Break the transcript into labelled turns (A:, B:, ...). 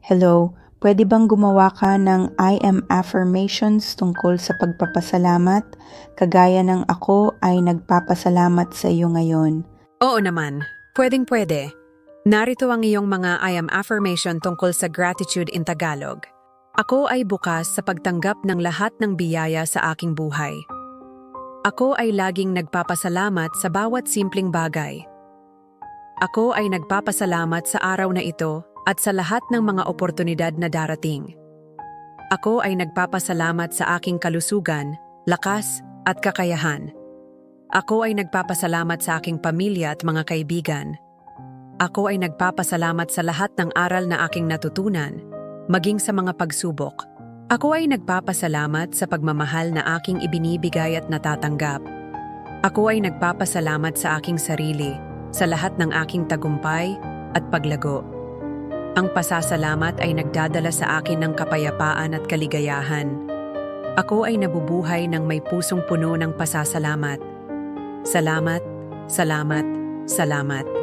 A: Hello, pwede bang gumawa ka ng I am affirmations tungkol sa pagpapasalamat, kagaya ng ako ay nagpapasalamat sa iyo ngayon?
B: Oo naman, pwedeng-pwede. Narito ang iyong mga I am affirmation tungkol sa gratitude in Tagalog. Ako ay bukas sa pagtanggap ng lahat ng biyaya sa aking buhay. Ako ay laging nagpapasalamat sa bawat simpleng bagay. Ako ay nagpapasalamat sa araw na ito at sa lahat ng mga oportunidad na darating. Ako ay nagpapasalamat sa aking kalusugan, lakas at kakayahan. Ako ay nagpapasalamat sa aking pamilya at mga kaibigan. Ako ay nagpapasalamat sa lahat ng aral na aking natutunan, maging sa mga pagsubok. Ako ay nagpapasalamat sa pagmamahal na aking ibinibigay at natatanggap. Ako ay nagpapasalamat sa aking sarili, sa lahat ng aking tagumpay at paglago. Ang pasasalamat ay nagdadala sa akin ng kapayapaan at kaligayahan. Ako ay nabubuhay ng may pusong puno ng pasasalamat. Salamat, salamat, salamat.